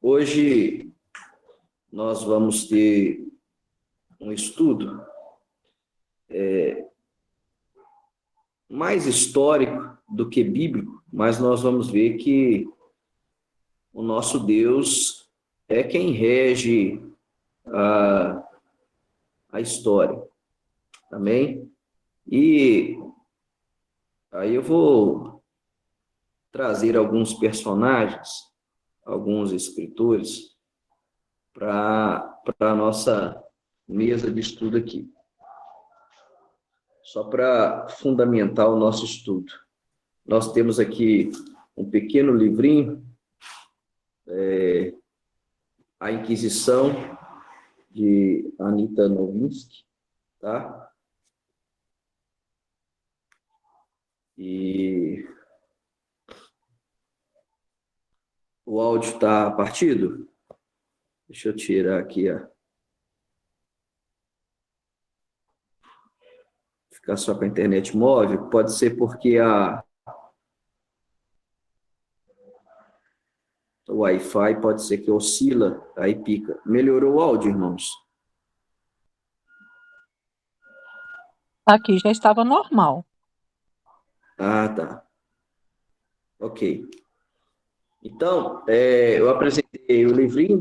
Hoje nós vamos ter um estudo mais histórico do que bíblico, mas nós vamos ver que o nosso Deus é quem rege a história. Amém? E aí eu vou trazer alguns personagens, alguns escritores, para a nossa mesa de estudo aqui. Só para fundamentar o nosso estudo. Nós temos aqui um pequeno livrinho, A Inquisição, de Anita Novinsky, tá? E o áudio está partido? Deixa eu tirar aqui, ficar só com a internet móvel. Pode ser porque o Wi-Fi pode ser que oscila, aí pica. Melhorou o áudio, irmãos? Aqui já estava normal. Ah, tá. Ok. Então, eu apresentei o livrinho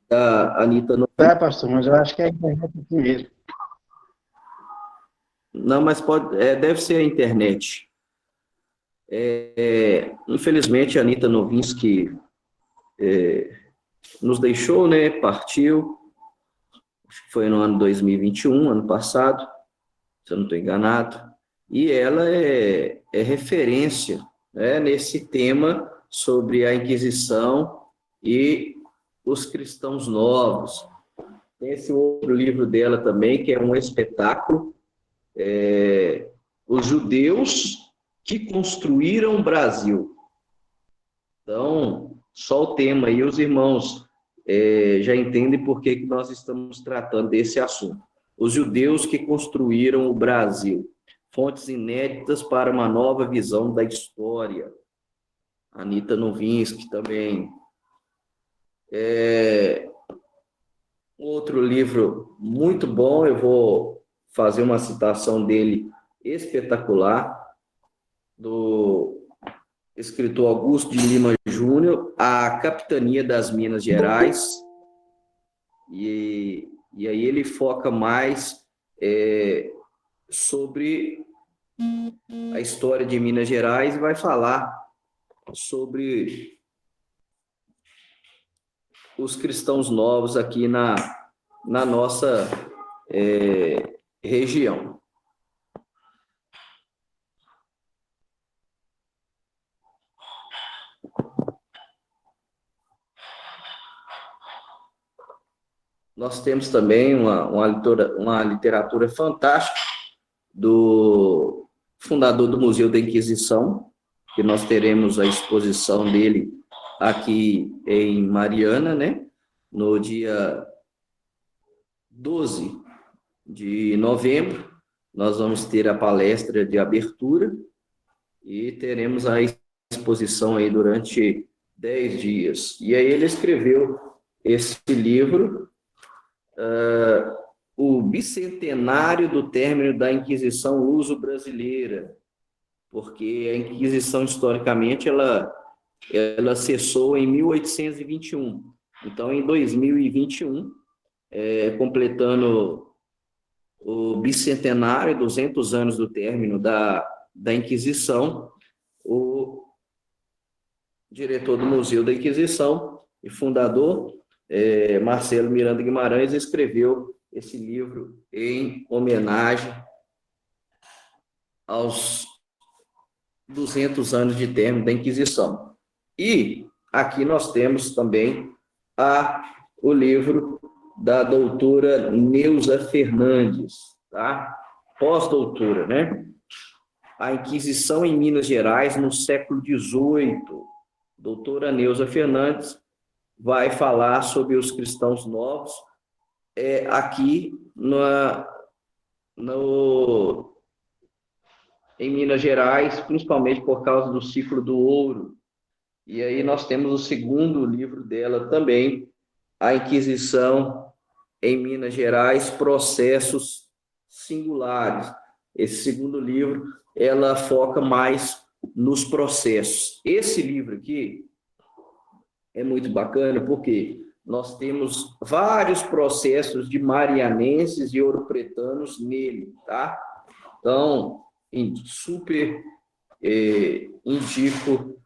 da Anita Novinsky. Tá, pastor, mas eu acho que é a internet aqui mesmo. Não, mas deve ser a internet. Infelizmente, a Anita Novinsky nos deixou, né? Partiu. Acho que foi no ano 2021, ano passado, se eu não estou enganado. E ela é referência, né, nesse tema sobre a Inquisição e os cristãos novos. Tem esse outro livro dela também, que é um espetáculo, Os Judeus que Construíram o Brasil. Então, só o tema aí, os irmãos já entendem por que nós estamos tratando desse assunto. Os judeus que construíram o Brasil. Fontes inéditas para uma nova visão da história. Anita Novinsky também. Outro livro muito bom, eu vou fazer uma citação dele espetacular, do escritor Augusto de Lima Júnior, A Capitania das Minas Gerais, e aí ele foca mais sobre a história de Minas Gerais e vai falar sobre os cristãos novos aqui na nossa região. Nós temos também uma literatura fantástica do fundador do Museu da Inquisição, que nós teremos a exposição dele aqui em Mariana, né? No dia 12 de novembro, nós vamos ter a palestra de abertura e teremos a exposição aí durante 10 dias. E aí ele escreveu esse livro, O Bicentenário do Término da Inquisição Luso-Brasileira, porque a Inquisição, historicamente, ela cessou em 1821. Então, em 2021, completando o bicentenário, 200 anos do término da Inquisição, o diretor do Museu da Inquisição e fundador, Marcelo Miranda Guimarães, escreveu esse livro em homenagem aos 200 anos de término da Inquisição. E aqui nós temos também o livro da doutora Neuza Fernandes, tá? Pós-doutora, né? A Inquisição em Minas Gerais no século XVIII. Doutora Neuza Fernandes vai falar sobre os cristãos novos aqui em Minas Gerais, principalmente por causa do ciclo do ouro, E aí nós temos o segundo livro dela também, A Inquisição em Minas Gerais, Processos Singulares. Esse segundo livro, ela foca mais nos processos. Esse livro aqui é muito bacana porque nós temos vários processos de marianenses e ouropretanos nele, tá? Então, super indico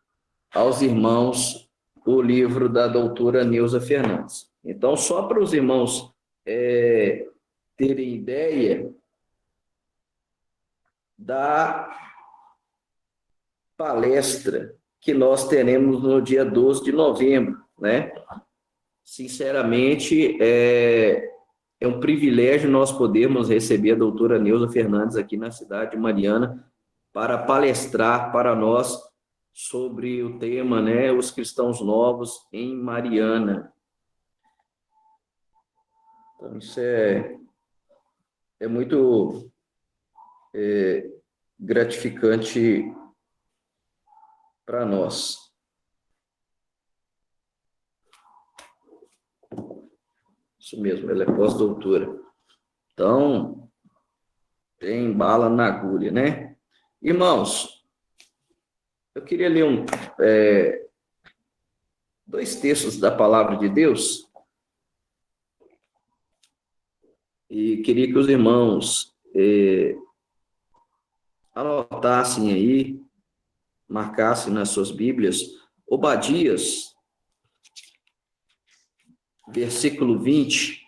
aos irmãos o livro da doutora Neuza Fernandes. Então, só para os irmãos terem ideia da palestra que nós teremos no dia 12 de novembro, né? Sinceramente, é um privilégio nós podermos receber a doutora Neuza Fernandes aqui na cidade de Mariana para palestrar para nós sobre o tema, né, os cristãos novos em Mariana. Então, isso é muito gratificante para nós. Isso mesmo, ela é pós-doutora. Então, tem bala na agulha, né? Irmãos, eu queria ler dois textos da palavra de Deus e queria que os irmãos anotassem aí, marcassem nas suas Bíblias, Obadias, versículo 20.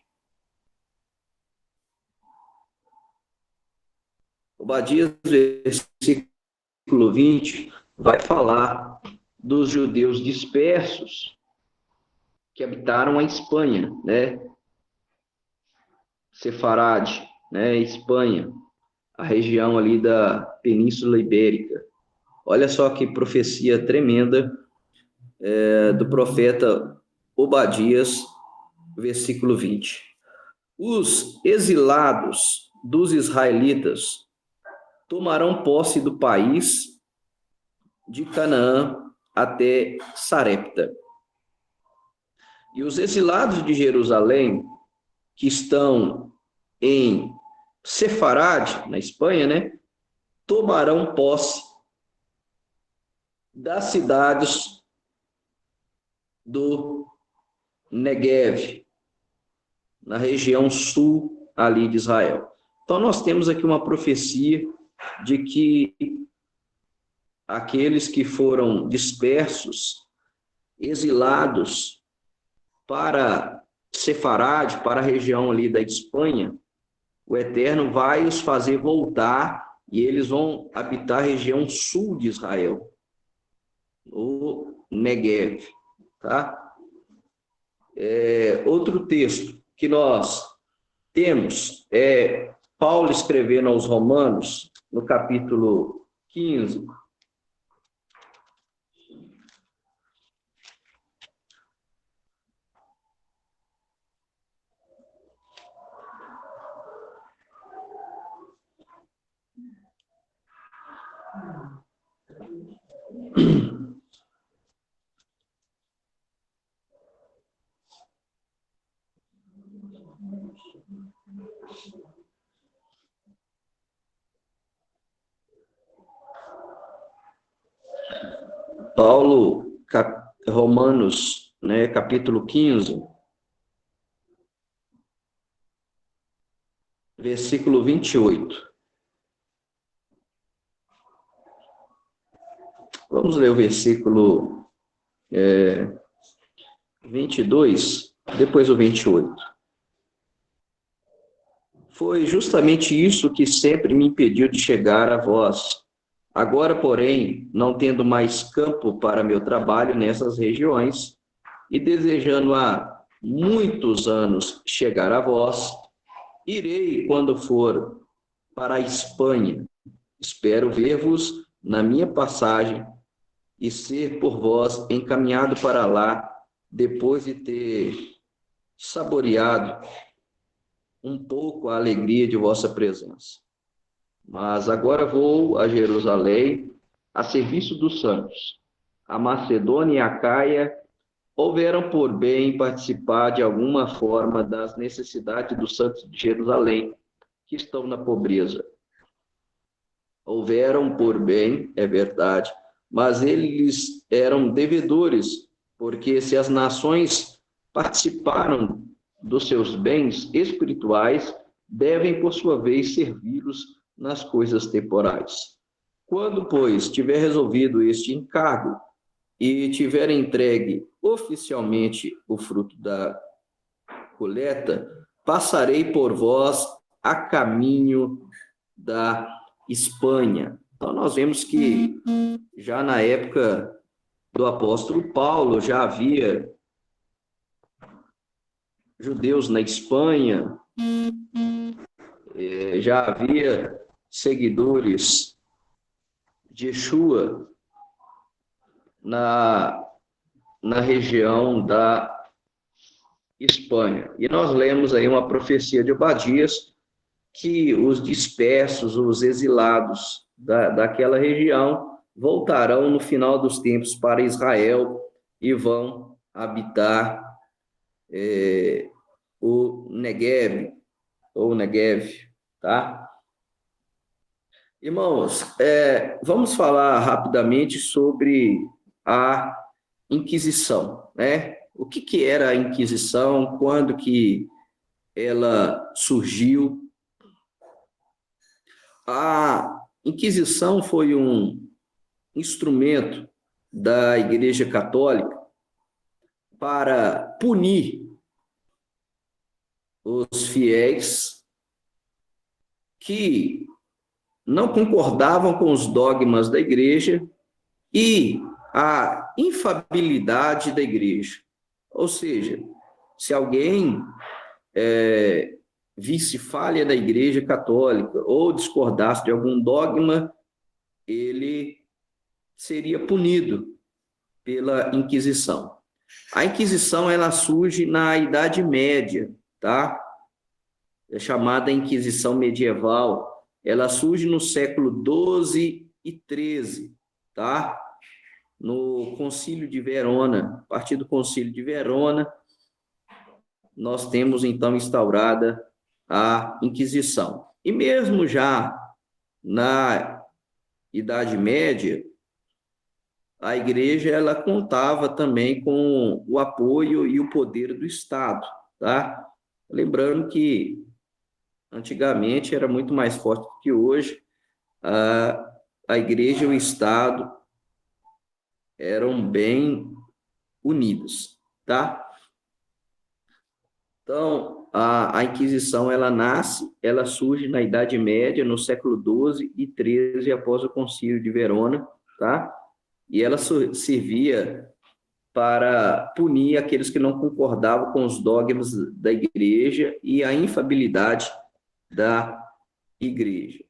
Obadias, versículo 20, vai falar dos judeus dispersos que habitaram a Espanha, né? Sefarade, né? Espanha, a região ali da Península Ibérica. Olha só que profecia tremenda do profeta Obadias, versículo 20. Os exilados dos israelitas tomarão posse do país de Canaã até Sarepta. E os exilados de Jerusalém, que estão em Sefarade, na Espanha, né, tomarão posse das cidades do Negev, na região sul ali de Israel. Então, nós temos aqui uma profecia de que aqueles que foram dispersos, exilados para Sefarade, para a região ali da Espanha, o Eterno vai os fazer voltar e eles vão habitar a região sul de Israel, o Negev, tá? Outro texto que nós temos é Paulo escrevendo aos Romanos, no capítulo 15. Paulo, Romanos, né, capítulo 15, versículo 28. Vamos ler o versículo 22, depois o 28. Foi justamente isso que sempre me impediu de chegar a vós. Agora, porém, não tendo mais campo para meu trabalho nessas regiões, e desejando há muitos anos chegar a vós, irei quando for para a Espanha. Espero ver-vos na minha passagem e ser por vós encaminhado para lá, depois de ter saboreado um pouco a alegria de vossa presença. Mas agora vou a Jerusalém, a serviço dos santos, a Macedônia e a Acaia houveram por bem participar de alguma forma das necessidades dos santos de Jerusalém, que estão na pobreza. Houveram por bem, é verdade, mas eles eram devedores, porque se as nações participaram dos seus bens espirituais, devem, por sua vez, servi-los nas coisas temporais. Quando, pois, tiver resolvido este encargo e tiver entregue oficialmente o fruto da coleta, passarei por vós a caminho da Espanha. Então, nós vemos que já na época do apóstolo Paulo já havia judeus na Espanha, já havia seguidores de Yeshua na região da Espanha. E nós lemos aí uma profecia de Obadias que os dispersos, os exilados daquela região voltarão no final dos tempos para Israel e vão habitar o Negev, ou Negev, tá? Irmãos, vamos falar rapidamente sobre a Inquisição, né? O que era a Inquisição, quando que ela surgiu? A Inquisição foi um instrumento da Igreja Católica para punir os fiéis que não concordavam com os dogmas da Igreja e a infabilidade da Igreja. Ou seja, se alguém visse falha da Igreja Católica ou discordasse de algum dogma, ele seria punido pela Inquisição. A Inquisição, ela surge na Idade Média, tá? É chamada Inquisição Medieval. Ela surge no século XII e XIII, tá? No Concílio de Verona. A partir do Concílio de Verona, nós temos, então, instaurada a Inquisição. E mesmo já na Idade Média, a Igreja ela contava também com o apoio e o poder do Estado, tá? Lembrando que antigamente era muito mais forte do que hoje, a Igreja e o Estado eram bem unidos, tá? Então, a Inquisição, ela surge na Idade Média, no século XII e XIII, após o Concílio de Verona, tá? E ela servia para punir aqueles que não concordavam com os dogmas da Igreja e a infabilidade da Igreja.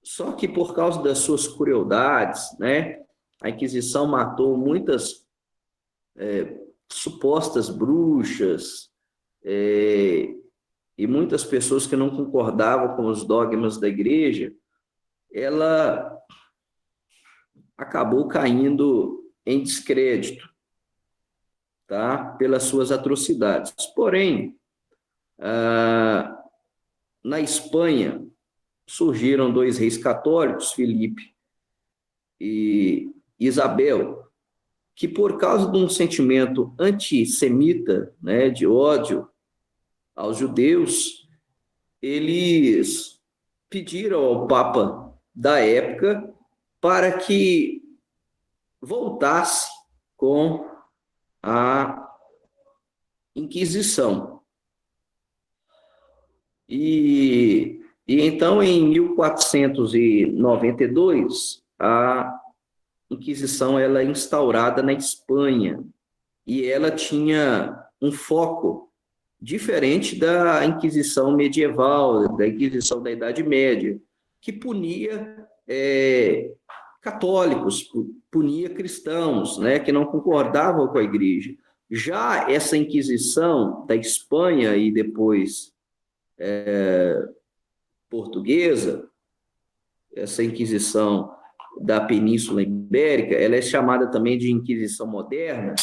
Só que por causa das suas crueldades, né, a Inquisição matou muitas supostas bruxas e muitas pessoas que não concordavam com os dogmas da Igreja. Ela acabou caindo em descrédito, tá? Pelas suas atrocidades. Porém, na Espanha, surgiram dois reis católicos, Filipe e Isabel, que por causa de um sentimento antissemita, né, de ódio aos judeus, eles pediram ao Papa da época para que voltasse com a Inquisição. E então, em 1492, a Inquisição ela é instaurada na Espanha, e ela tinha um foco diferente da Inquisição medieval, da Inquisição da Idade Média, que punia católicos, punia cristãos, né, que não concordavam com a Igreja. Já essa Inquisição da Espanha e depois portuguesa, essa Inquisição da Península Ibérica, ela é chamada também de Inquisição Moderna,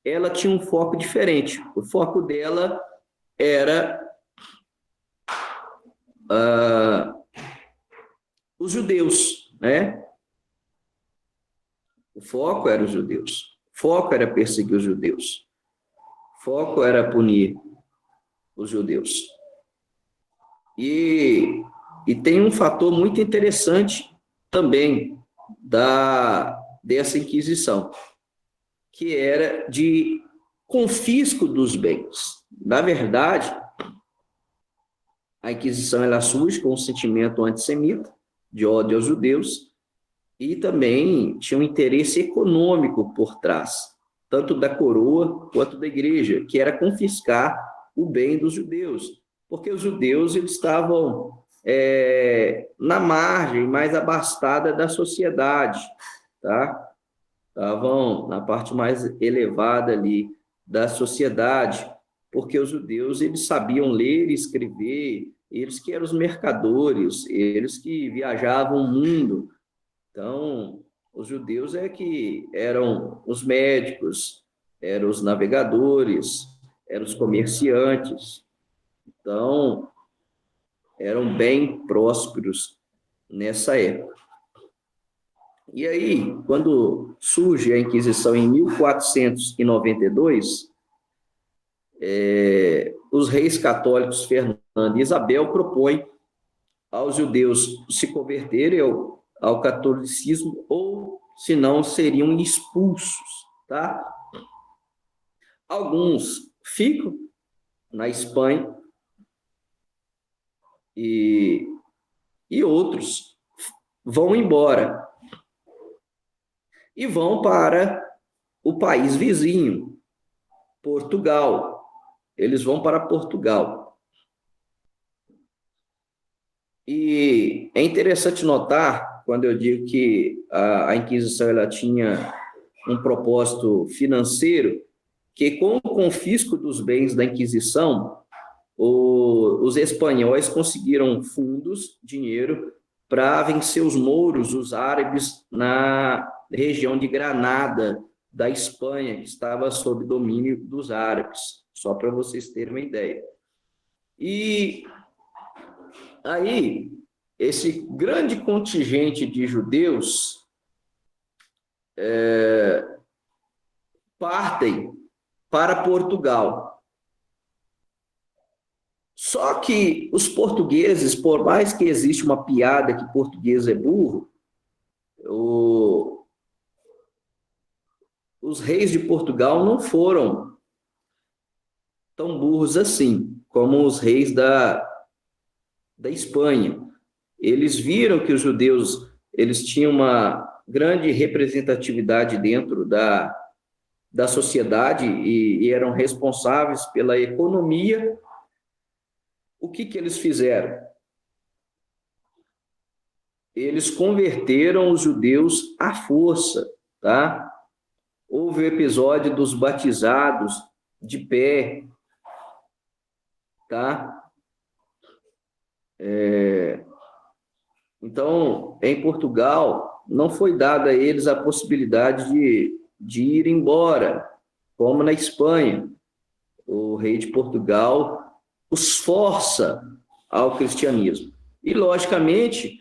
ela tinha um foco diferente. O foco dela era os judeus, né? O foco era os judeus. O foco era perseguir os judeus. O foco era punir os judeus. E tem um fator muito interessante também dessa Inquisição, que era de confisco dos bens. Na verdade, a Inquisição ela surge com um sentimento antissemita, de ódio aos judeus, e também tinha um interesse econômico por trás, tanto da coroa quanto da igreja, que era confiscar o bem dos judeus, porque os judeus eles estavam na margem mais abastada da sociedade, tá? Estavam na parte mais elevada ali da sociedade, porque os judeus eles sabiam ler e escrever, eles que eram os mercadores, eles que viajavam o mundo. Então, os judeus que eram os médicos, eram os navegadores, eram os comerciantes. Então, eram bem prósperos nessa época. E aí, quando surge a Inquisição em 1492, os reis católicos Fernando e Isabel propõem aos judeus se converterem ao catolicismo, ou, senão, seriam expulsos, tá? Alguns ficam na Espanha e outros vão embora e vão para o país vizinho, Portugal. Eles vão para Portugal. E é interessante notar, quando eu digo que a Inquisição ela tinha um propósito financeiro, que com o confisco dos bens da Inquisição, os espanhóis conseguiram fundos, dinheiro, para vencer os mouros, os árabes, na região de Granada, da Espanha, que estava sob domínio dos árabes, só para vocês terem uma ideia. E aí, esse grande contingente de judeus partem para Portugal. Só que os portugueses, por mais que existe uma piada que português é burro, os reis de Portugal não foram tão burros assim, como os reis da Espanha. Eles viram que os judeus eles tinham uma grande representatividade dentro da sociedade e eram responsáveis pela economia. O que eles fizeram? Eles converteram os judeus à força, tá? Houve o episódio dos batizados de pé, tá? Então, em Portugal, não foi dada a eles a possibilidade de ir embora, como na Espanha. O rei de Portugal os força ao cristianismo. E, logicamente,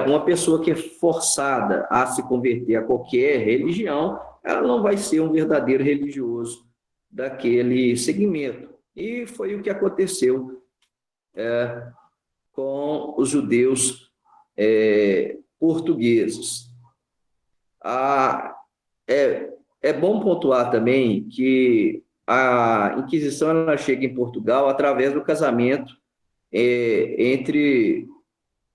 uma pessoa que é forçada a se converter a qualquer religião, ela não vai ser um verdadeiro religioso daquele segmento. E foi o que aconteceu com os judeus portugueses. É bom pontuar também que a Inquisição ela chega em Portugal através do casamento entre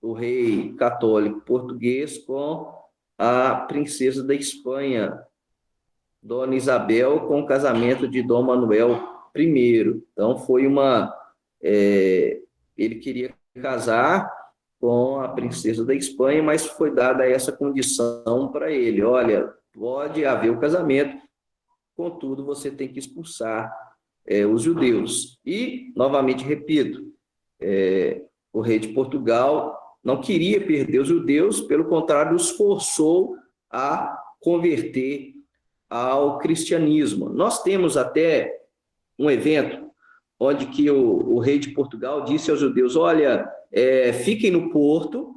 o rei católico português com a princesa da Espanha, Dona Isabel, com o casamento de Dom Manuel I. Então, foi ele queria casar com a princesa da Espanha, mas foi dada essa condição para ele: olha, pode haver o casamento, contudo, você tem que expulsar os judeus. E, novamente, repito, o rei de Portugal não queria perder os judeus, pelo contrário, os forçou a converter ao cristianismo. Nós temos até um evento onde que o rei de Portugal disse aos judeus: olha, fiquem no porto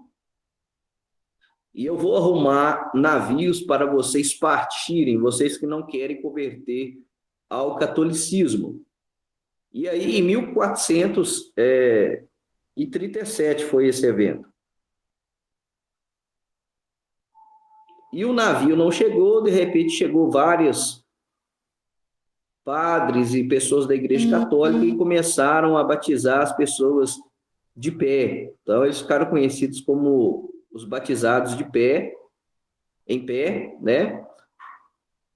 e eu vou arrumar navios para vocês partirem, vocês que não querem converter ao catolicismo. E aí, em 1437 foi esse evento. E o navio não chegou, de repente chegou vários padres e pessoas da Igreja Católica e começaram a batizar as pessoas de pé. Então, eles ficaram conhecidos como os batizados de pé, em pé, né?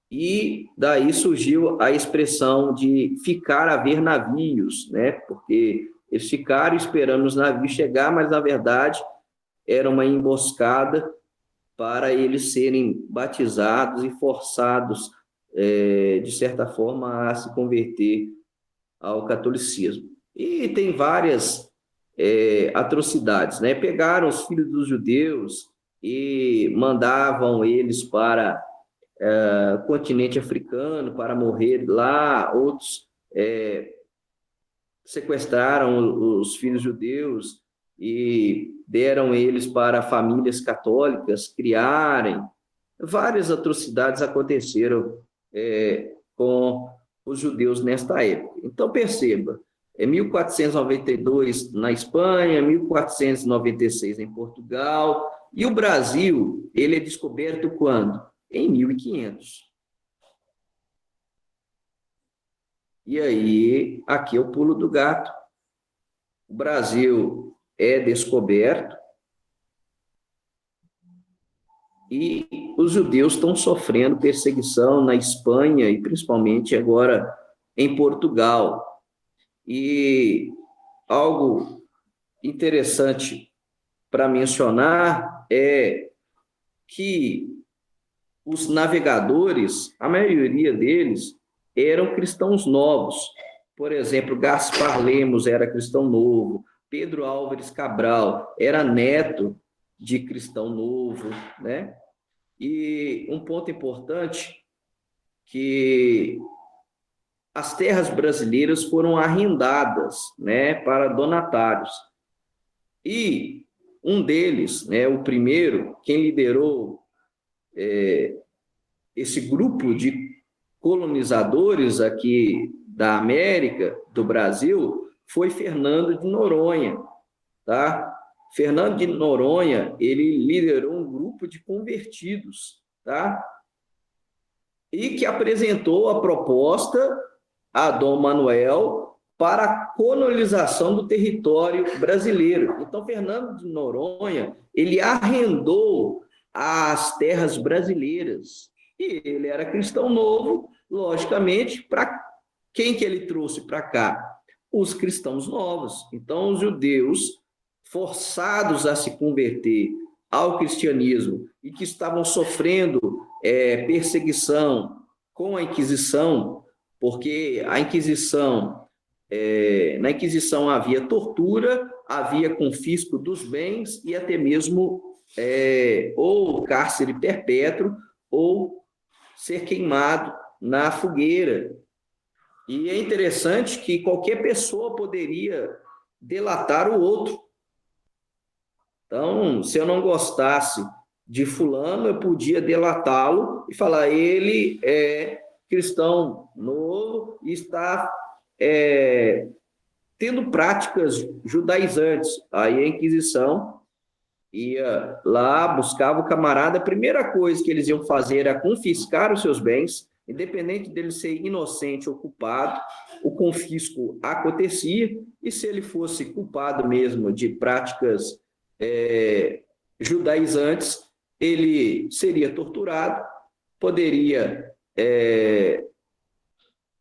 E daí surgiu a expressão de ficar a ver navios, né? Porque eles ficaram esperando os navios chegar, mas, na verdade, era uma emboscada para eles serem batizados e forçados, de certa forma, a se converter ao catolicismo. E tem várias atrocidades, né? Pegaram os filhos dos judeus e mandavam eles para o continente africano para morrer lá, outros sequestraram os filhos judeus e deram eles para famílias católicas criarem. Várias atrocidades aconteceram com os judeus nesta época. Então, perceba, 1492 na Espanha, 1496 em Portugal, e o Brasil, ele é descoberto quando? Em 1500. E aí, aqui é o pulo do gato. O Brasil é descoberto e os judeus estão sofrendo perseguição na Espanha e principalmente agora em Portugal. E algo interessante para mencionar é que os navegadores, a maioria deles, eram cristãos novos. Por exemplo, Gaspar Lemos era cristão novo, Pedro Álvares Cabral era neto de cristão novo, né? E um ponto importante, que as terras brasileiras foram arrendadas, né, para donatários. E um deles, né, o primeiro, quem liderou esse grupo de colonizadores aqui da América, do Brasil, foi Fernando de Noronha, tá? Fernando de Noronha, ele liderou um grupo de convertidos, tá? E que apresentou a proposta a Dom Manuel para a colonização do território brasileiro. Então, Fernando de Noronha, ele arrendou as terras brasileiras. E ele era cristão novo, logicamente, para quem que ele trouxe para cá? Os cristãos novos. Então, os judeus, forçados a se converter ao cristianismo e que estavam sofrendo perseguição com a Inquisição, porque a Inquisição, na Inquisição havia tortura, havia confisco dos bens e até mesmo ou cárcere perpétuo ou ser queimado na fogueira. E é interessante que qualquer pessoa poderia delatar o outro. Então, se eu não gostasse de fulano, eu podia delatá-lo e falar: ele é cristão novo e está tendo práticas judaizantes. Aí a Inquisição ia lá, buscava o camarada, a primeira coisa que eles iam fazer era confiscar os seus bens, independente dele ser inocente ou culpado, o confisco acontecia, e se ele fosse culpado mesmo de práticas judaizantes, ele seria torturado, poderia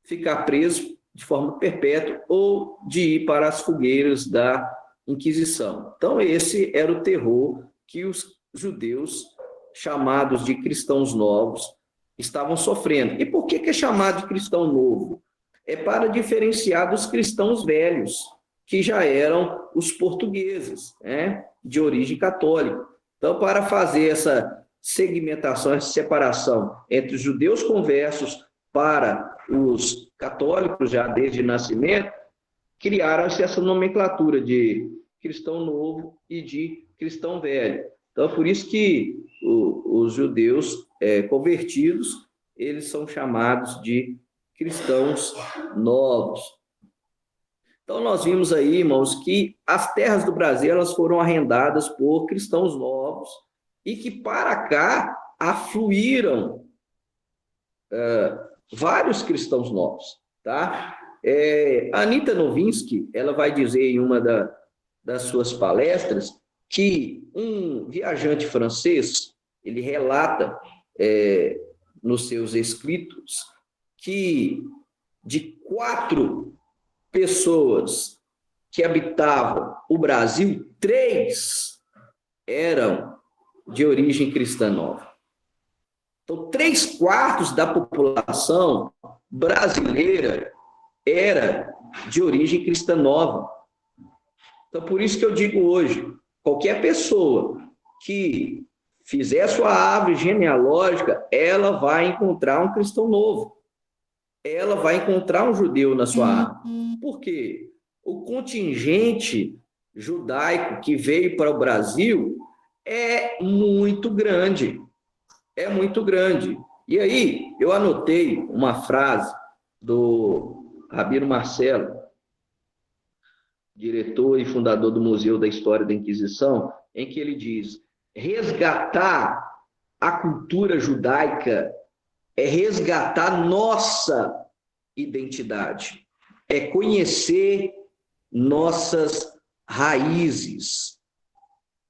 ficar preso de forma perpétua ou de ir para as fogueiras da Inquisição. Então, esse era o terror que os judeus, chamados de cristãos novos, estavam sofrendo. E por que é chamado de cristão novo? É para diferenciar dos cristãos velhos, que já eram os portugueses, né, de origem católica. Então, para fazer essa segmentação, essa separação entre os judeus conversos para os católicos já desde nascimento, criaram-se essa nomenclatura de cristão novo e de cristão velho. Então, é por isso que os judeus convertidos, eles são chamados de cristãos novos. Então, nós vimos aí, irmãos, que as terras do Brasil elas foram arrendadas por cristãos novos e que para cá afluíram vários cristãos novos, tá? A Anita Novinsky, ela vai dizer em uma das suas palestras que um viajante francês, ele relata nos seus escritos que de 4 pessoas que habitavam o Brasil, 3 eram de origem cristã nova. Então, 3/4 da população brasileira era de origem cristã nova. Então, por isso que eu digo hoje, qualquer pessoa que fizer sua árvore genealógica, ela vai encontrar um cristão novo. Ela vai encontrar um judeu na sua árvore. Por quê? O contingente judaico que veio para o Brasil é muito grande. É muito grande. E aí, eu anotei uma frase do Rabino Marcelo, diretor e fundador do Museu da História da Inquisição, em que ele diz: resgatar a cultura judaica é resgatar nossa identidade, é conhecer nossas raízes,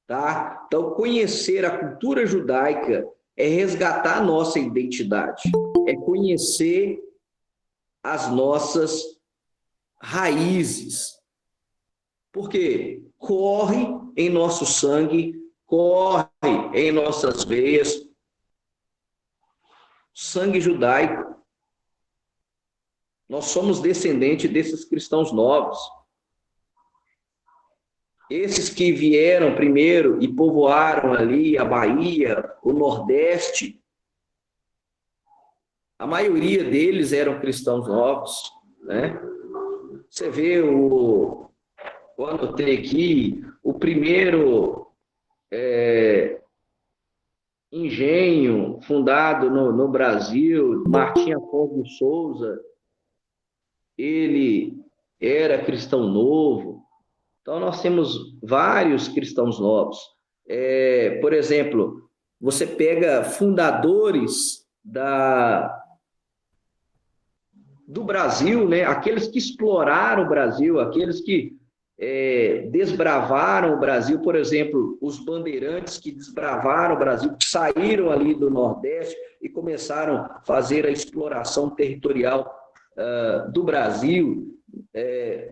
tá? Então, conhecer a cultura judaica é resgatar a nossa identidade, é conhecer as nossas raízes. Porque corre em nosso sangue, corre em nossas veias, sangue judaico. Nós somos descendentes desses cristãos novos. Esses que vieram primeiro e povoaram ali a Bahia, o Nordeste, a maioria deles eram cristãos novos, né? Você vê eu anotei aqui, o primeiro engenho fundado no Brasil, Martim Afonso de Souza, ele era cristão novo. Então, nós temos vários cristãos novos. Por exemplo, você pega fundadores do Brasil, né? Aqueles que exploraram o Brasil, aqueles que desbravaram o Brasil, por exemplo, os bandeirantes que desbravaram o Brasil, que saíram ali do Nordeste e começaram a fazer a exploração territorial do Brasil.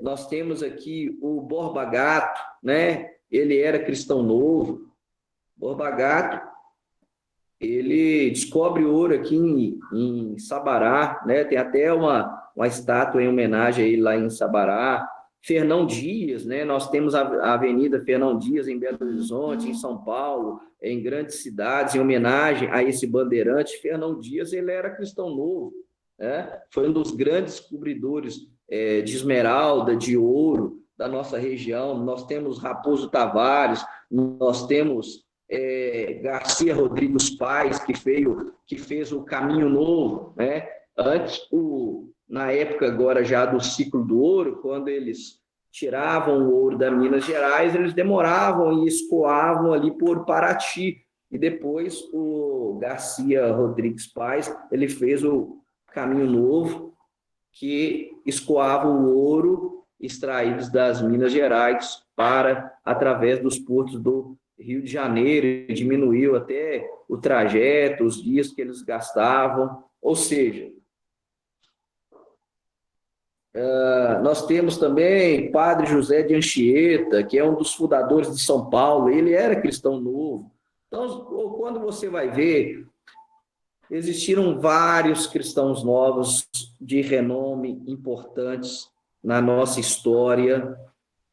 Nós temos aqui o Borba Gato, né? Ele era cristão novo. Borba Gato, ele descobre ouro aqui em Sabará, né? Tem até uma estátua em homenagem a ele lá em Sabará. Fernão Dias, né? Nós temos a Avenida Fernão Dias em Belo Horizonte, em São Paulo, em grandes cidades, em homenagem a esse bandeirante. Fernão Dias, ele era cristão novo, né? Foi um dos grandes descobridores de esmeralda, de ouro da nossa região. Nós temos Raposo Tavares, nós temos Garcia Rodrigues Pais, que fez o Caminho Novo, né? Antes, na época agora já do ciclo do ouro, quando eles tiravam o ouro da Minas Gerais, eles demoravam e escoavam ali por Paraty. E depois o Garcia Rodrigues Pais, ele fez o Caminho Novo, que escoava o ouro extraídos das Minas Gerais através dos portos do Rio de Janeiro, diminuiu até o trajeto, os dias que eles gastavam. Ou seja, nós temos também Padre José de Anchieta, que é um dos fundadores de São Paulo. Ele era cristão novo. Então, quando você vai ver, existiram vários cristãos novos de renome importantes na nossa história.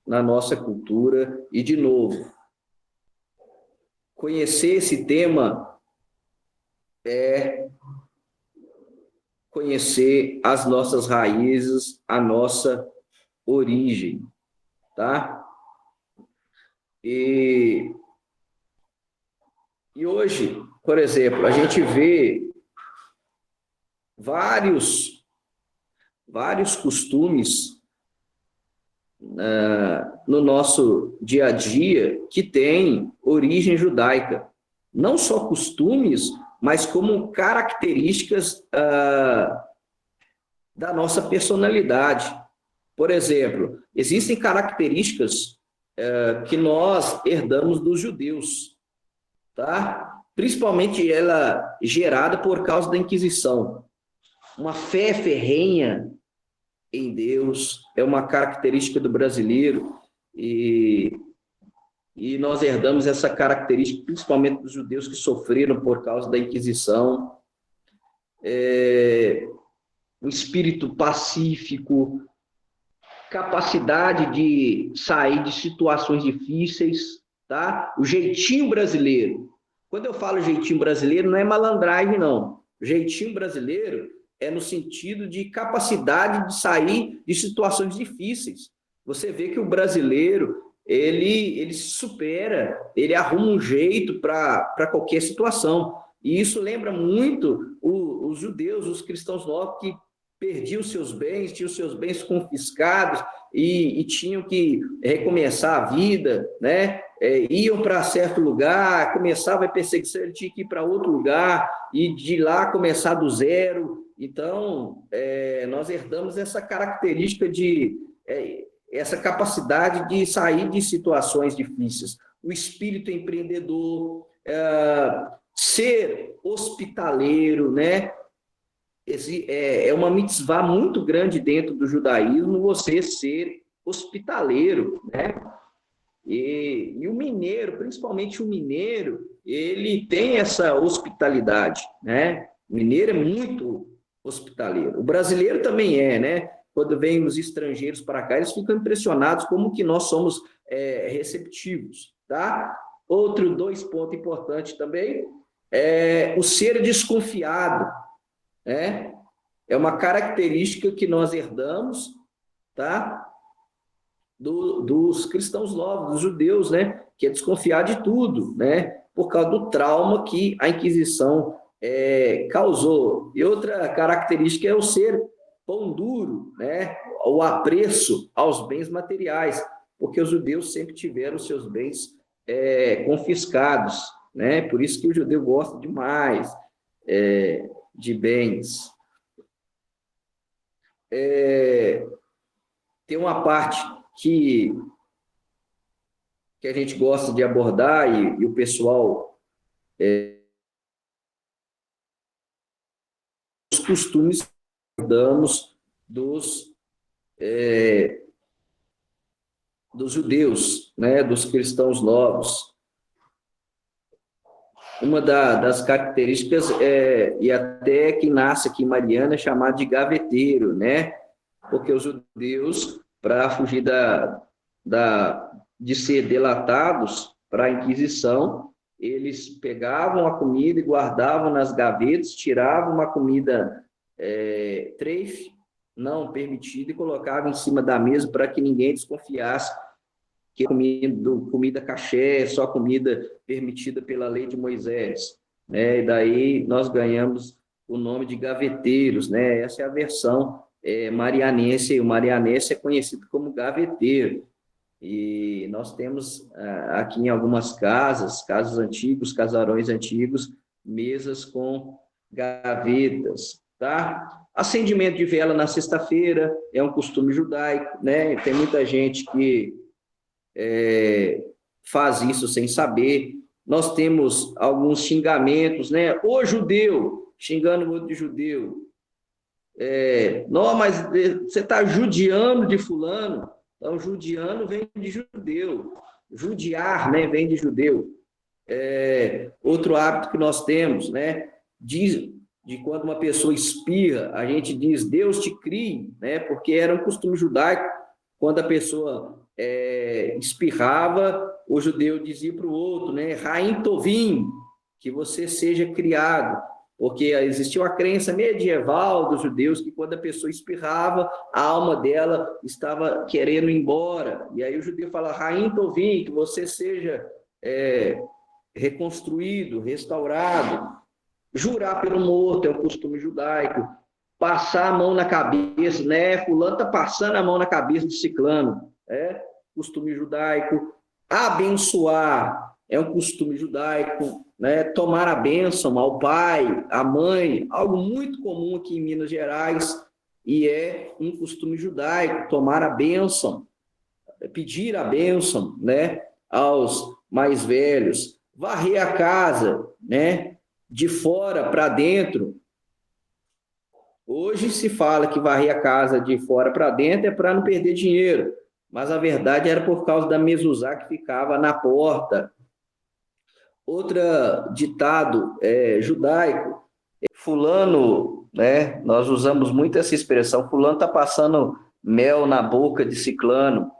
na nossa cultura. E, de novo, conhecer esse tema é conhecer as nossas raízes, a nossa origem, tá? E hoje, por exemplo, a gente vê vários costumes no nosso dia a dia que têm origem judaica. Não só costumes, mas como características da nossa personalidade. Por exemplo, existem características que nós herdamos dos judeus, tá? Principalmente ela gerada por causa da Inquisição. Uma fé ferrenha em Deus é uma característica do brasileiro e nós herdamos essa característica principalmente dos judeus que sofreram por causa da Inquisição. Um espírito pacífico, capacidade de sair de situações difíceis, tá? O jeitinho brasileiro. Quando eu falo jeitinho brasileiro, não é malandragem, não. O jeitinho brasileiro é no sentido de capacidade de sair de situações difíceis. Você vê que o brasileiro, ele se supera, ele arruma um jeito para qualquer situação. E isso lembra muito os judeus, os cristãos novos, que perdiam seus bens, tinham seus bens confiscados e tinham que recomeçar a vida, né? Iam para certo lugar, começava a perseguição, ele tinha que ir para outro lugar e de lá começar do zero. Então, nós herdamos essa característica essa capacidade de sair de situações difíceis. O espírito empreendedor, ser hospitaleiro, né? É uma mitzvah muito grande dentro do judaísmo você ser hospitaleiro, né? E o mineiro, principalmente o mineiro, ele tem essa hospitalidade, né? O mineiro é muito hospitaleiro. O brasileiro também né? Quando vem os estrangeiros para cá, eles ficam impressionados como que nós somos receptivos, tá? Dois pontos importantes também, o ser desconfiado, né? É uma característica que nós herdamos, tá? Dos cristãos novos, dos judeus, né? Que é desconfiar de tudo, né? Por causa do trauma que a Inquisição causou. E outra característica é o ser pão duro, né? O apreço aos bens materiais, porque os judeus sempre tiveram seus bens confiscados, né? Por isso que o judeu gosta demais de bens. Tem uma parte que a gente gosta de abordar e o pessoal os costumes que damos dos judeus, né, dos cristãos novos. Uma das características e até que nasce aqui em Mariana, é chamado de gaveteiro, né? Porque os judeus, para fugir de ser delatados para a Inquisição, eles pegavam a comida e guardavam nas gavetas, tiravam uma comida treife, não permitida, e colocavam em cima da mesa para que ninguém desconfiasse que comida caché, só comida permitida pela lei de Moisés, né? E daí nós ganhamos o nome de gaveteiros, né? Essa é a versão marianense, e o marianense é conhecido como gaveteiro. E nós temos aqui em algumas casas antigas, casarões antigos, mesas com gavetas, tá? Acendimento de vela na sexta-feira é um costume judaico, né? Tem muita gente que faz isso sem saber. Nós temos alguns xingamentos, né? O judeu, xingando o outro de judeu. Não, mas você está judiando de fulano. Então, judiando vem de judeu. Judiar, né, vem de judeu. Outro hábito que nós temos, né? De quando uma pessoa espirra, a gente diz Deus te crie, né? Porque era um costume judaico. quando a pessoa espirrava, o judeu dizia para o outro, né? Raim Tovim, que você seja criado. Porque existia uma crença medieval dos judeus que quando a pessoa espirrava, a alma dela estava querendo ir embora. E aí o judeu fala, Raim Tovim, que você seja reconstruído, restaurado. Jurar pelo morto é um costume judaico. Passar a mão na cabeça, né? Fulano está passando a mão na cabeça de ciclano. É costume judaico. Abençoar é um costume judaico, né? Tomar a bênção ao pai, à mãe, algo muito comum aqui em Minas Gerais, e é um costume judaico, tomar a bênção, pedir a bênção, né? Aos mais velhos. Varrer a casa, né? De fora para dentro. Hoje se fala que varrer a casa de fora para dentro é para não perder dinheiro, mas a verdade era por causa da mezuzá que ficava na porta. Outro ditado judaico, fulano, né? Nós usamos muito essa expressão, fulano está passando mel na boca de ciclano.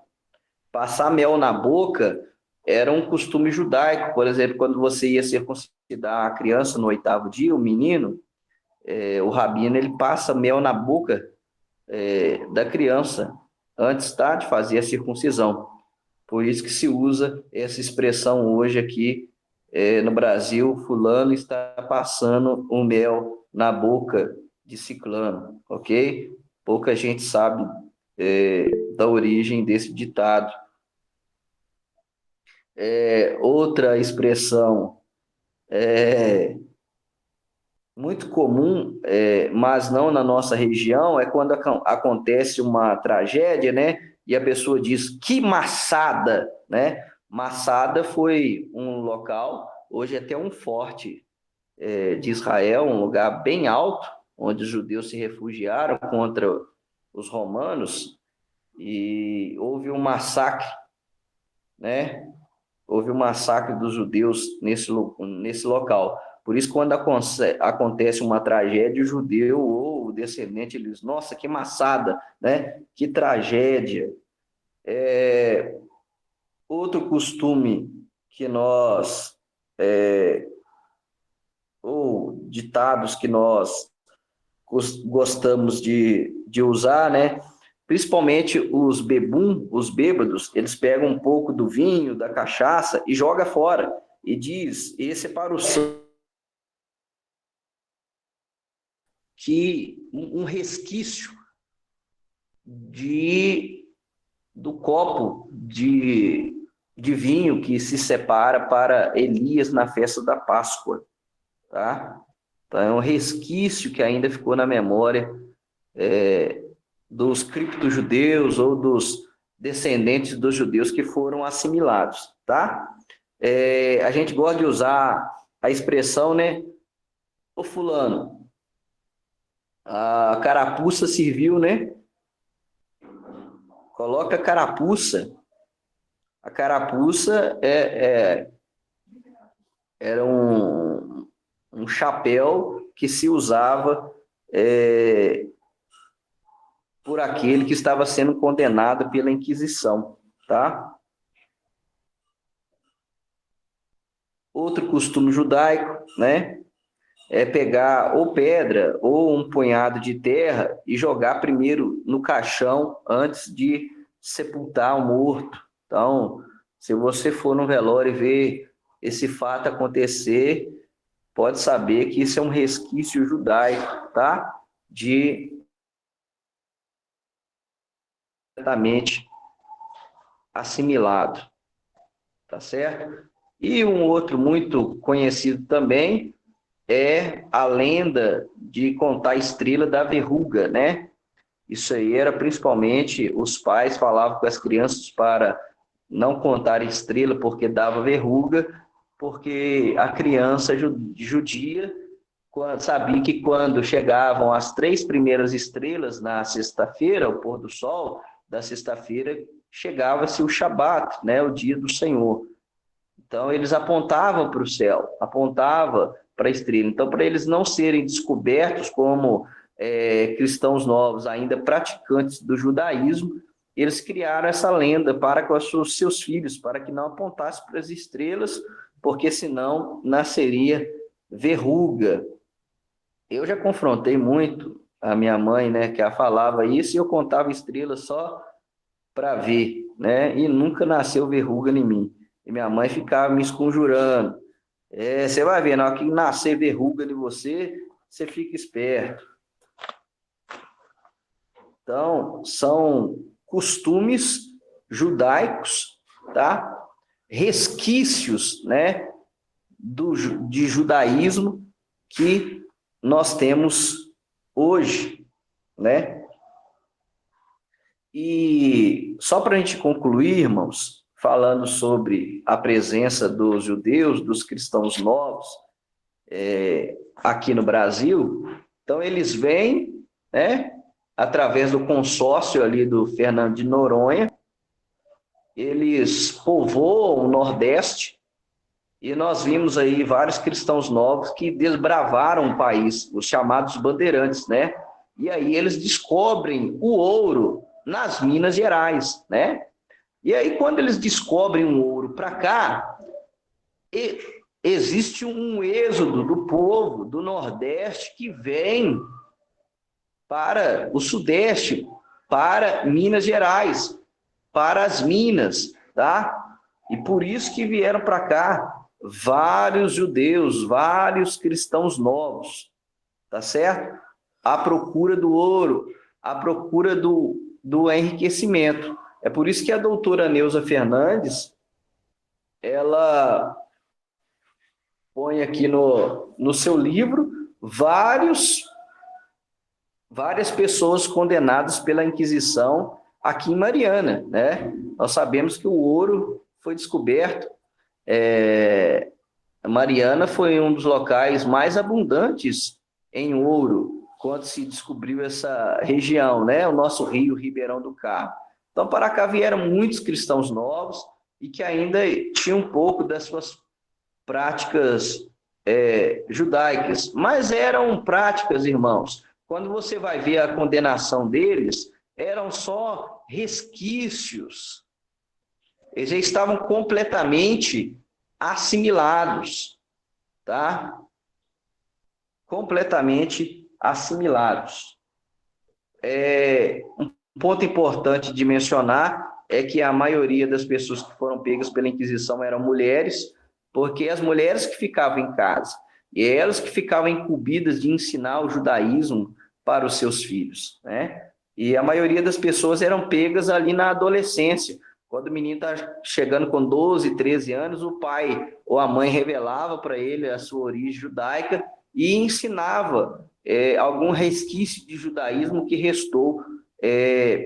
Passar mel na boca era um costume judaico. Por exemplo, quando você ia circuncidar a criança no 8º dia, o menino, o rabino ele passa mel na boca da criança antes, tá, de fazer a circuncisão. Por isso que se usa essa expressão hoje aqui no Brasil, fulano está passando um mel na boca de ciclano, ok? Pouca gente sabe da origem desse ditado. Outra expressão muito comum, mas não na nossa região, é quando acontece uma tragédia, né? E a pessoa diz, que maçada, né? Maçada foi um local, hoje até um forte de Israel, um lugar bem alto, onde os judeus se refugiaram contra os romanos, e houve um massacre, né? Houve um massacre dos judeus nesse local. Por isso, quando acontece uma tragédia, o judeu ou o descendente, ele diz, nossa, que maçada, né? Que tragédia. Outro costume que nós, ou ditados que nós gostamos de usar, né? Principalmente os bebum, os bêbados, eles pegam um pouco do vinho, da cachaça e joga fora. E diz, esse é para o santo, que um resquício do copo de vinho que se separa para Elias na festa da Páscoa, tá? Então, é um resquício que ainda ficou na memória dos cripto-judeus ou dos descendentes dos judeus que foram assimilados, tá? A gente gosta de usar a expressão, né? Ô fulano, a carapuça serviu, né? Coloca a carapuça. A carapuça era um chapéu que se usava por aquele que estava sendo condenado pela Inquisição, tá? Outro costume judaico, né? É pegar ou pedra ou um punhado de terra e jogar primeiro no caixão antes de sepultar o morto. Então, se você for no velório e ver esse fato acontecer, pode saber que isso é um resquício judaico, tá? Completamente assimilado, tá certo? E um outro muito conhecido também é a lenda de contar a estrela da verruga, né? Isso aí era principalmente, os pais falavam com as crianças para não contar estrela porque dava verruga, porque a criança judia sabia que quando chegavam as 3 primeiras estrelas na sexta-feira, ao pôr do sol da sexta-feira, chegava-se o Shabat, né? O dia do Senhor. Então, eles apontavam para o céu, apontavam para a estrela. Então, para eles não serem descobertos como cristãos novos, ainda praticantes do judaísmo, eles criaram essa lenda para com os seus filhos, para que não apontasse para as estrelas, porque senão nasceria verruga. Eu já confrontei muito a minha mãe, né, que ela falava isso, e eu contava estrelas só para ver, né, e nunca nasceu verruga em mim. E minha mãe ficava me esconjurando. Você vai ver, na hora que nascer verruga em você, você fica esperto. Então, são costumes judaicos, tá? Resquícios, né, de judaísmo que nós temos hoje, né? E só para a gente concluir, irmãos, falando sobre a presença dos judeus, dos cristãos novos, aqui no Brasil, então eles vêm, né, através do consórcio ali do Fernando de Noronha, eles povoam o Nordeste, e nós vimos aí vários cristãos novos que desbravaram o país, os chamados bandeirantes, né? E aí eles descobrem o ouro nas Minas Gerais, né? E aí quando eles descobrem o ouro para cá, existe um êxodo do povo do Nordeste que vem para o Sudeste, para Minas Gerais, para as Minas, tá? E por isso que vieram para cá vários judeus, vários cristãos novos, tá certo? À procura do ouro, à procura do enriquecimento. É por isso que a doutora Neuza Fernandes, ela põe aqui no seu livro várias pessoas condenadas pela Inquisição aqui em Mariana, né? Nós sabemos que o ouro foi descoberto. Mariana foi um dos locais mais abundantes em ouro quando se descobriu essa região, né? O nosso rio Ribeirão do Carmo. Então, para cá vieram muitos cristãos novos e que ainda tinham um pouco das suas práticas judaicas, mas eram práticas, irmãos. Quando você vai ver a condenação deles, eram só resquícios. Eles já estavam completamente assimilados, tá? Completamente assimilados. Um ponto importante de mencionar é que a maioria das pessoas que foram pegas pela Inquisição eram mulheres, porque as mulheres que ficavam em casa, e elas que ficavam incumbidas de ensinar o judaísmo para os seus filhos, né? E a maioria das pessoas eram pegas ali na adolescência. Quando o menino está chegando com 12, 13 anos, o pai ou a mãe revelava para ele a sua origem judaica e ensinava algum resquício de judaísmo que restou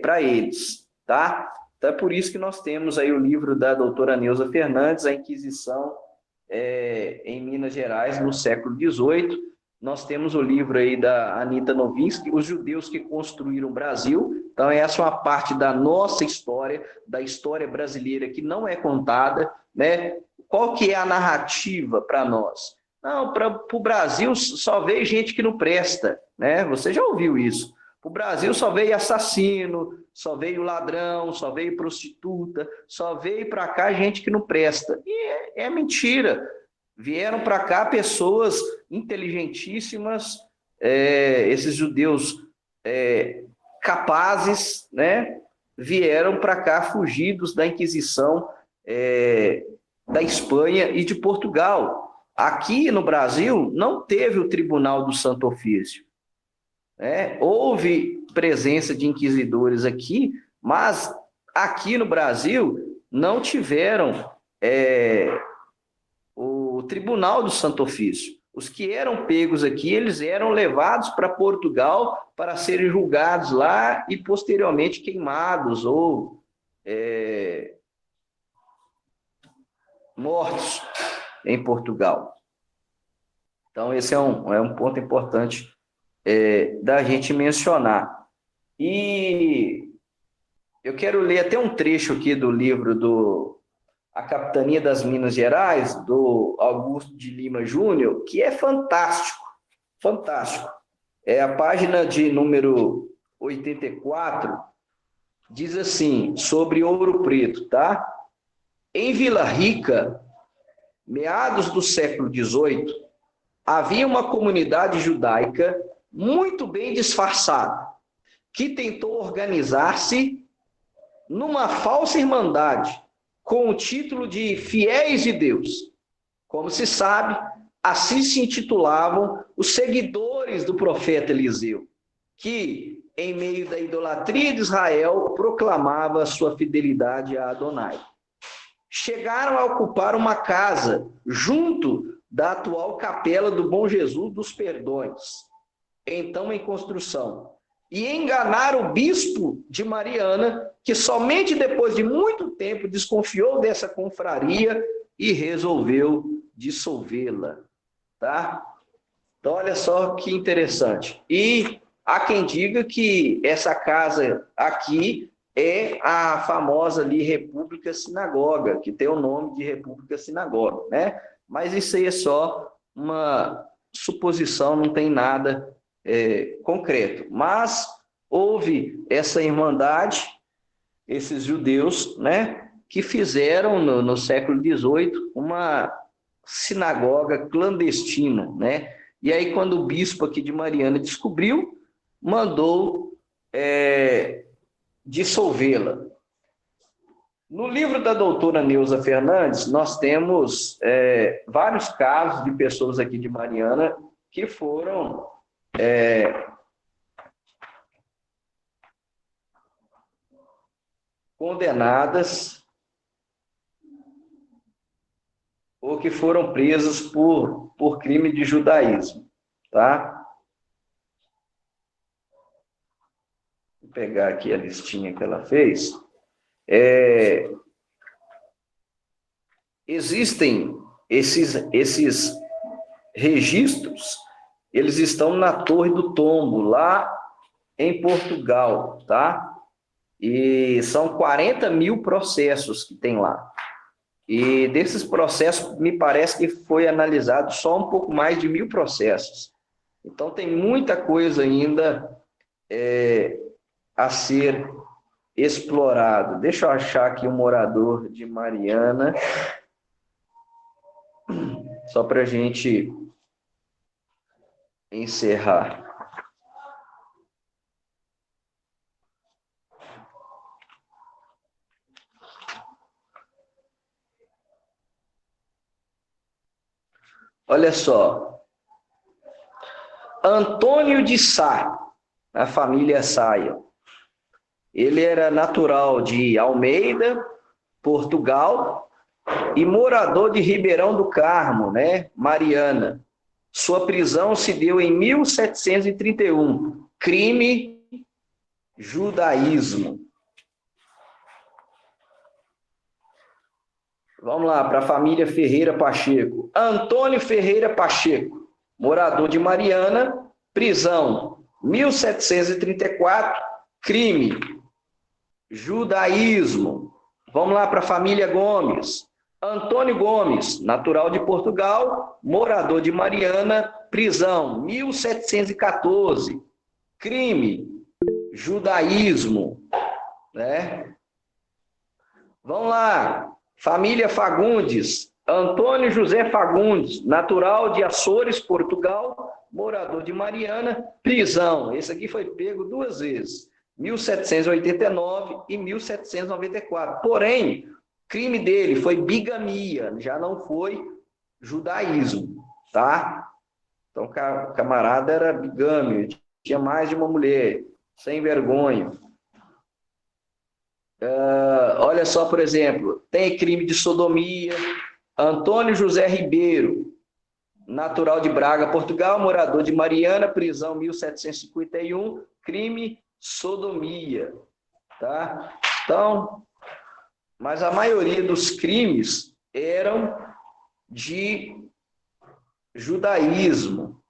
para eles, tá? Então é por isso que nós temos aí o livro da doutora Neuza Fernandes, A Inquisição em Minas Gerais, no século XVIII. Nós temos o livro aí da Anita Novinsky, Os Judeus que Construíram o Brasil. Então, essa é uma parte da nossa história, da história brasileira que não é contada, né? Qual que é a narrativa para nós? Não, para o Brasil só veio gente que não presta, né? Você já ouviu isso. O Brasil só veio assassino, só veio ladrão, só veio prostituta, só veio para cá gente que não presta. E é mentira. Vieram para cá pessoas inteligentíssimas, esses judeus capazes, né? Vieram para cá fugidos da Inquisição da Espanha e de Portugal. Aqui no Brasil não teve o Tribunal do Santo Ofício. Houve presença de inquisidores aqui, mas aqui no Brasil não tiveram o Tribunal do Santo Ofício. Os que eram pegos aqui, eles eram levados para Portugal para serem julgados lá e posteriormente queimados ou mortos em Portugal. Então, esse é um ponto importante da gente mencionar. E eu quero ler até um trecho aqui do livro A Capitania das Minas Gerais, do Augusto de Lima Júnior, que é fantástico, fantástico. É a página de número 84, diz assim, sobre Ouro Preto, tá? Em Vila Rica, meados do século XVIII, havia uma comunidade judaica muito bem disfarçada, que tentou organizar-se numa falsa irmandade, com o título de Fiéis de Deus. Como se sabe, assim se intitulavam os seguidores do profeta Eliseu, que, em meio da idolatria de Israel, proclamava sua fidelidade a Adonai. Chegaram a ocupar uma casa junto da atual Capela do Bom Jesus dos Perdões, então em construção, e enganaram o bispo de Mariana, que somente depois de muito tempo desconfiou dessa confraria e resolveu dissolvê-la, tá? Então, olha só que interessante. E há quem diga que essa casa aqui é a famosa ali República Sinagoga, que tem o nome de República Sinagoga, né? Mas isso aí é só uma suposição, não tem nada concreto. Mas houve essa irmandade, esses judeus, né, que fizeram no século XVIII uma sinagoga clandestina, né? E aí, quando o bispo aqui de Mariana descobriu, mandou dissolvê-la. No livro da doutora Neuza Fernandes, nós temos vários casos de pessoas aqui de Mariana que foram condenadas ou que foram presas por crime de judaísmo, tá? Vou pegar aqui a listinha que ela fez. Existem esses registros, eles estão na Torre do Tombo, lá em Portugal, tá? E são 40 mil processos que tem lá. E desses processos, me parece que foi analisado só um pouco mais de 1.000 processos. Então, tem muita coisa ainda a ser explorado. Deixa eu achar aqui um morador de Mariana, só para a gente encerrar. Olha só, Antônio de Sá, a família Saia. Ele era natural de Almeida, Portugal, e morador de Ribeirão do Carmo, né, Mariana. Sua prisão se deu em 1731. Crime, judaísmo. Vamos lá, para a família Ferreira Pacheco. Antônio Ferreira Pacheco, morador de Mariana, prisão, 1734, crime, judaísmo. Vamos lá para a família Gomes. Antônio Gomes, natural de Portugal, morador de Mariana, prisão, 1714, crime, judaísmo, né? Vamos lá, família Fagundes, Antônio José Fagundes, natural de Açores, Portugal, morador de Mariana, prisão. Esse aqui foi pego 2 vezes, 1789 e 1794. Porém, o crime dele foi bigamia, já não foi judaísmo, tá? Então, o camarada era bigâmio, tinha mais de uma mulher, sem vergonha. Olha só, por exemplo, tem crime de sodomia. Antônio José Ribeiro, natural de Braga, Portugal, morador de Mariana, prisão 1751, crime sodomia, tá? Então, mas a maioria dos crimes eram de judaísmo.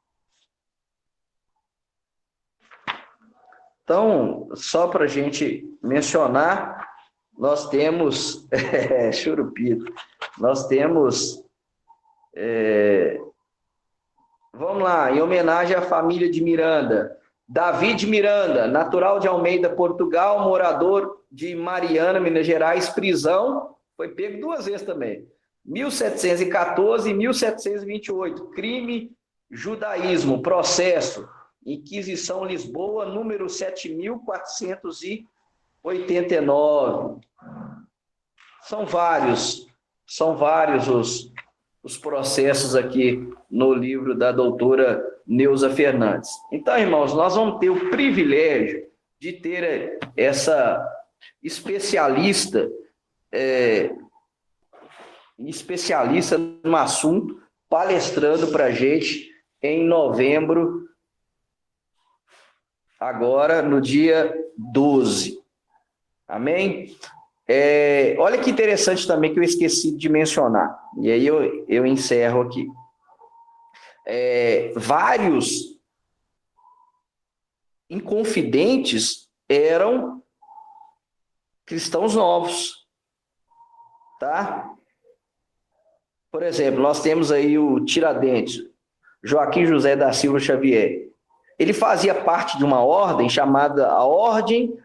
Então, só para a gente mencionar, nós temos churupito, nós temos vamos lá, em homenagem à família de Miranda, David Miranda, natural de Almeida, Portugal, morador de Mariana, Minas Gerais, prisão, foi pego 2 vezes também. 1714 e 1728, crime, judaísmo, processo, Inquisição Lisboa, número 7489. São vários os processos aqui no livro da doutora Neuza Fernandes. Então, irmãos, nós vamos ter o privilégio de ter essa especialista no assunto, palestrando para a gente em novembro, agora no dia 12. Amém? Olha que interessante também que eu esqueci de mencionar, e aí eu encerro aqui. Vários inconfidentes eram cristãos novos, tá? Por exemplo, nós temos aí o Tiradentes, Joaquim José da Silva Xavier. Ele fazia parte de uma ordem chamada a ordem,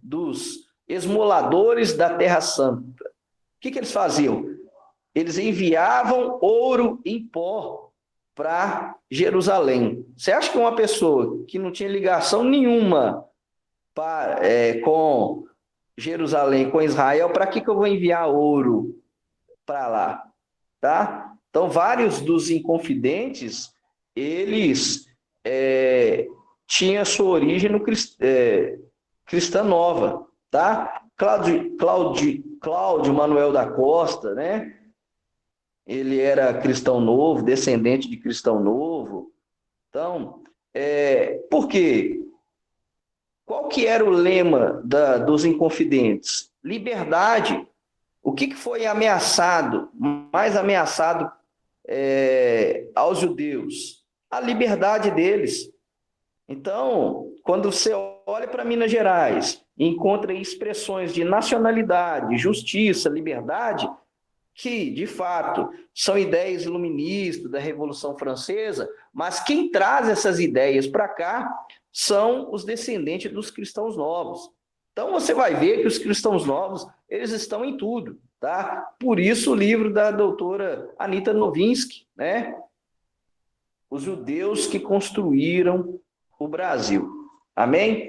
dos esmoladores da Terra Santa. O que eles faziam? Eles enviavam ouro em pó para Jerusalém. Você acha que uma pessoa que não tinha ligação nenhuma com Jerusalém, com Israel, para que eu vou enviar ouro para lá? Tá? Então, vários dos inconfidentes, eles tinham sua origem no cristã nova. Tá? Cláudio Manuel da Costa, né? Ele era cristão novo, descendente de cristão novo. Então, por quê? Qual que era o lema dos inconfidentes? Liberdade. O que foi ameaçado, mais ameaçado aos judeus? A liberdade deles. Então, quando você olha para Minas Gerais e encontra expressões de nacionalidade, justiça, liberdade, que, de fato, são ideias iluministas da Revolução Francesa, mas quem traz essas ideias para cá são os descendentes dos cristãos novos. Então, você vai ver que os cristãos novos, eles estão em tudo, tá? Por isso, o livro da doutora Anita Novinsky, né? Os judeus que construíram o Brasil. Amém?